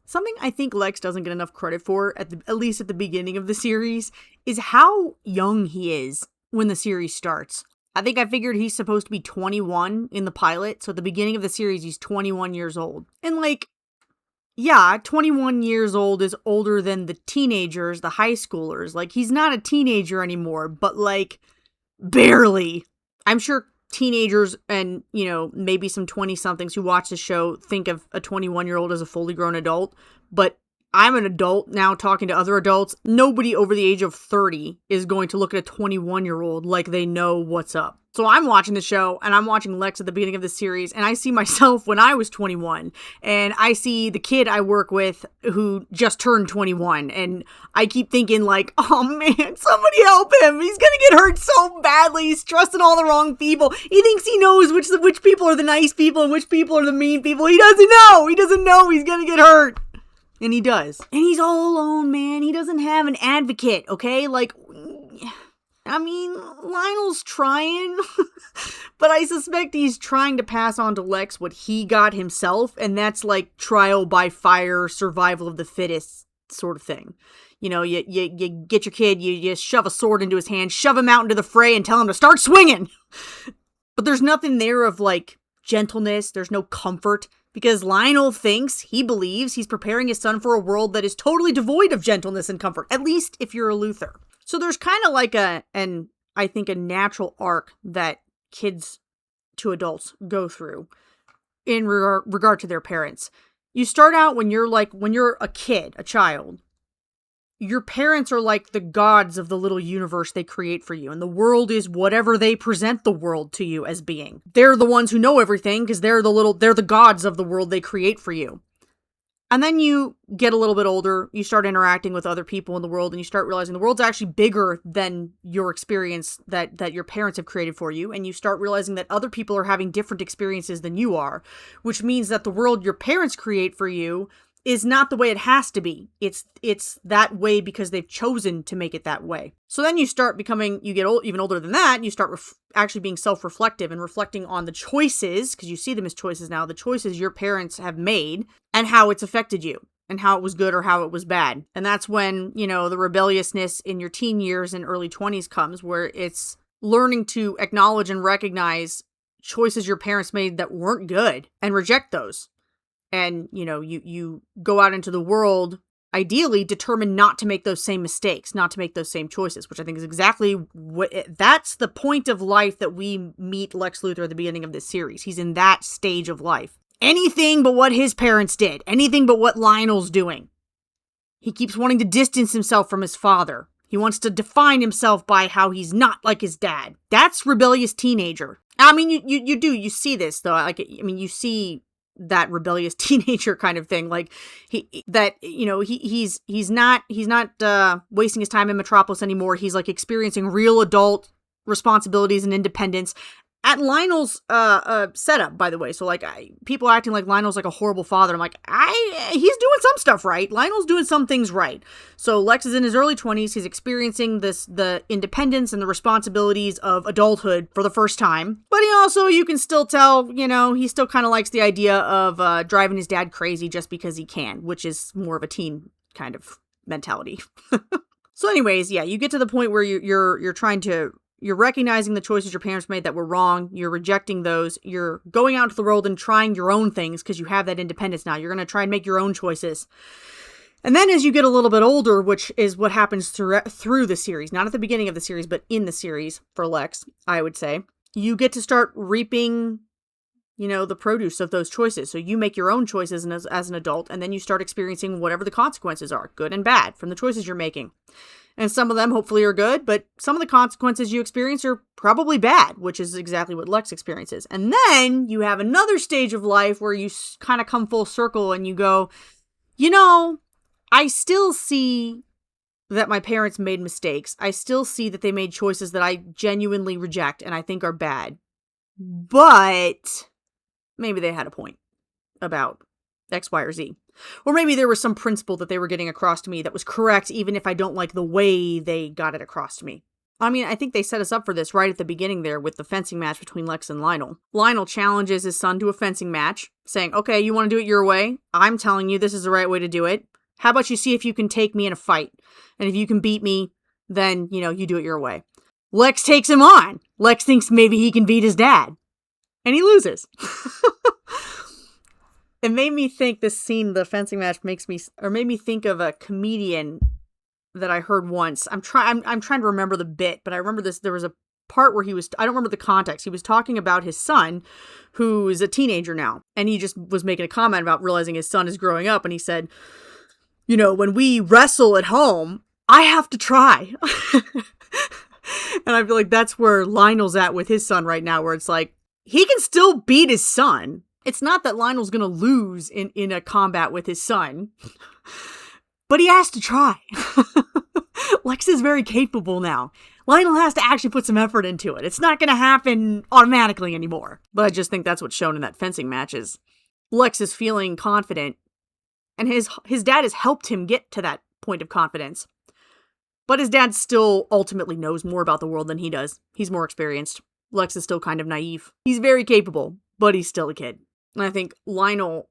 Something I think Lex doesn't get enough credit for, at least at the beginning of the series, is how young he is when the series starts. I think I figured he's supposed to be 21 in the pilot, so at the beginning of the series, he's 21 years old. And like, yeah, 21 years old is older than the teenagers, the high schoolers. Like, he's not a teenager anymore, but like, barely. I'm sure teenagers and, maybe some 20-somethings who watch the show think of a 21-year-old as a fully grown adult, but I'm an adult now talking to other adults. Nobody over the age of 30 is going to look at a 21-year-old like they know what's up. So I'm watching the show, and I'm watching Lex at the beginning of the series, and I see myself when I was 21, and I see the kid I work with who just turned 21, and I keep thinking like, oh man, somebody help him. He's gonna get hurt so badly. He's trusting all the wrong people. He thinks he knows which people are the nice people and which people are the mean people. He doesn't know. He doesn't know he's gonna get hurt. And he does. And he's all alone, man. He doesn't have an advocate, okay? Like, I mean, Lionel's trying, but I suspect he's trying to pass on to Lex what he got himself, and that's like trial by fire, survival of the fittest sort of thing. You get your kid, you shove a sword into his hand, shove him out into the fray, and tell him to start swinging. But there's nothing there of like gentleness, there's no comfort. Because Lionel he believes he's preparing his son for a world that is totally devoid of gentleness and comfort, at least if you're a Luthor. So there's kind of like I think a natural arc that kids to adults go through in regard to their parents. You start out when you're a kid, a child. Your parents are like the gods of the little universe they create for you, and the world is whatever they present the world to you as being. They're the ones who know everything because they're the gods of the world they create for you. And then you get a little bit older, you start interacting with other people in the world, and you start realizing the world's actually bigger than your experience that your parents have created for you, and you start realizing that other people are having different experiences than you are, which means that the world your parents create for you is not the way it has to be. It's that way because they've chosen to make it that way. So then you start you get even older than that, and you start actually being self-reflective and reflecting on the choices, because you see them as choices now, the choices your parents have made and how it's affected you and how it was good or how it was bad. And that's when, the rebelliousness in your teen years and early 20s comes, where it's learning to acknowledge and recognize choices your parents made that weren't good and reject those. And, you go out into the world, ideally determined not to make those same mistakes, not to make those same choices, which I think is exactly that's the point of life that we meet Lex Luthor at the beginning of this series. He's in that stage of life. Anything but what his parents did. Anything but what Lionel's doing. He keeps wanting to distance himself from his father. He wants to define himself by how he's not like his dad. That's rebellious teenager. I mean, you see this though. You see that rebellious teenager kind of thing, like he's not wasting his time in Metropolis anymore. He's like experiencing real adult responsibilities and independence at Lionel's setup, by the way. So like people acting like Lionel's like a horrible father. I'm like, he's doing some stuff right. Lionel's doing some things right. So Lex is in his early 20s. He's experiencing the independence and the responsibilities of adulthood for the first time. But he also, you can still tell, he still kind of likes the idea of driving his dad crazy just because he can, which is more of a teen kind of mentality. So anyways, yeah, you get to the point where you're recognizing the choices your parents made that were wrong. You're rejecting those. You're going out into the world and trying your own things because you have that independence now. You're going to try and make your own choices. And then as you get a little bit older, which is what happens through the series, not at the beginning of the series, but in the series for Lex, I would say, you get to start reaping, the produce of those choices. So you make your own choices as an adult, and then you start experiencing whatever the consequences are, good and bad, from the choices you're making. And some of them hopefully are good, but some of the consequences you experience are probably bad, which is exactly what Lex experiences. And then you have another stage of life where you kind of come full circle and you go, I still see that my parents made mistakes. I still see that they made choices that I genuinely reject and I think are bad. But maybe they had a point about X, Y, or Z. Or maybe there was some principle that they were getting across to me that was correct, even if I don't like the way they got it across to me. I mean, I think they set us up for this right at the beginning there with the fencing match between Lex and Lionel. Lionel challenges his son to a fencing match, saying, okay, you want to do it your way? I'm telling you this is the right way to do it. How about you see if you can take me in a fight? And if you can beat me, then, you do it your way. Lex takes him on. Lex thinks maybe he can beat his dad. And he loses. It made me think this scene, the fencing match, made me think of a comedian that I heard once. I'm trying to remember the bit, but I remember this. There was a part where I don't remember the context. He was talking about his son, who's a teenager now. And he just was making a comment about realizing his son is growing up. And he said, when we wrestle at home, I have to try. And I feel like that's where Lionel's at with his son right now, where it's like, he can still beat his son. It's not that Lionel's going to lose in a combat with his son, but he has to try. Lex is very capable now. Lionel has to actually put some effort into it. It's not going to happen automatically anymore. But I just think that's what's shown in that fencing match is Lex is feeling confident, and his dad has helped him get to that point of confidence. But his dad still ultimately knows more about the world than he does. He's more experienced. Lex is still kind of naive. He's very capable, but he's still a kid. And I think Lionel,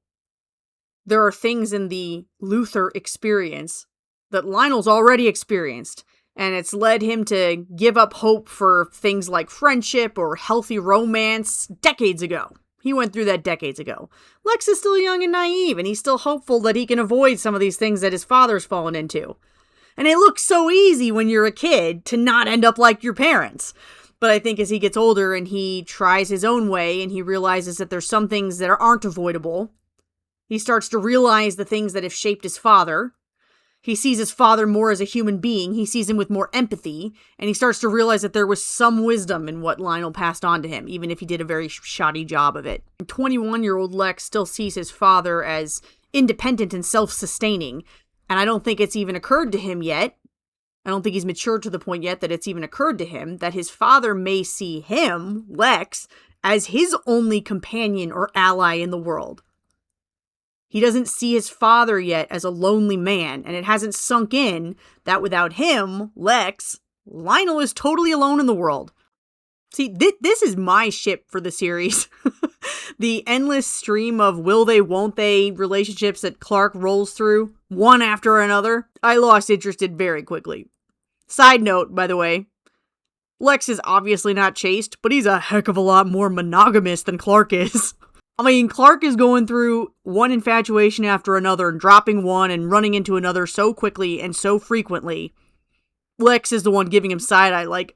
there are things in the Luthor experience that Lionel's already experienced, and it's led him to give up hope for things like friendship or healthy romance decades ago. He went through that decades ago. Lex is still young and naive, and he's still hopeful that he can avoid some of these things that his father's fallen into. And it looks so easy when you're a kid to not end up like your parents. But I think as he gets older and he tries his own way and he realizes that there's some things that aren't avoidable, he starts to realize the things that have shaped his father. He sees his father more as a human being. He sees him with more empathy. And he starts to realize that there was some wisdom in what Lionel passed on to him, even if he did a very shoddy job of it. 21-year-old Lex still sees his father as independent and self-sustaining. And I don't think it's even occurred to him yet. I don't think he's matured to the point yet that it's even occurred to him that his father may see him, Lex, as his only companion or ally in the world. He doesn't see his father yet as a lonely man, and it hasn't sunk in that without him, Lex, Lionel is totally alone in the world. See, this is my ship for the series. The endless stream of will they, won't they relationships that Clark rolls through, one after another. I lost interest in very quickly. Side note, by the way, Lex is obviously not chaste, but he's a heck of a lot more monogamous than Clark is. I mean, Clark is going through one infatuation after another and dropping one and running into another so quickly and so frequently. Lex is the one giving him side-eye, like,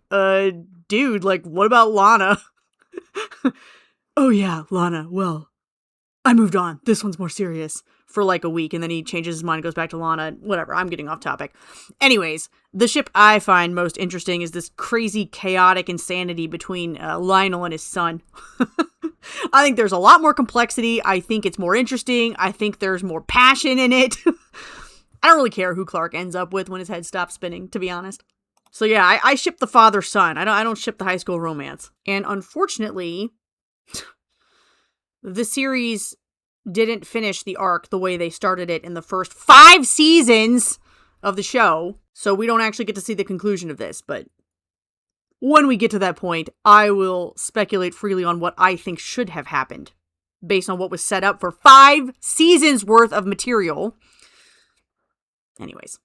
dude, like, what about Lana? Oh yeah, Lana, well, I moved on. This one's more serious. For like a week, and then he changes his mind and goes back to Lana. Whatever, I'm getting off topic. Anyways, the ship I find most interesting is this crazy, chaotic insanity between Lionel and his son. I think there's a lot more complexity. I think it's more interesting. I think there's more passion in it. I don't really care who Clark ends up with when his head stops spinning, to be honest. So yeah, I ship the father-son. I don't ship the high school romance. And unfortunately, the series didn't finish the arc the way they started it in the first 5 seasons of the show. So we don't actually get to see the conclusion of this, but when we get to that point, I will speculate freely on what I think should have happened based on what was set up for 5 seasons worth of material. Anyways,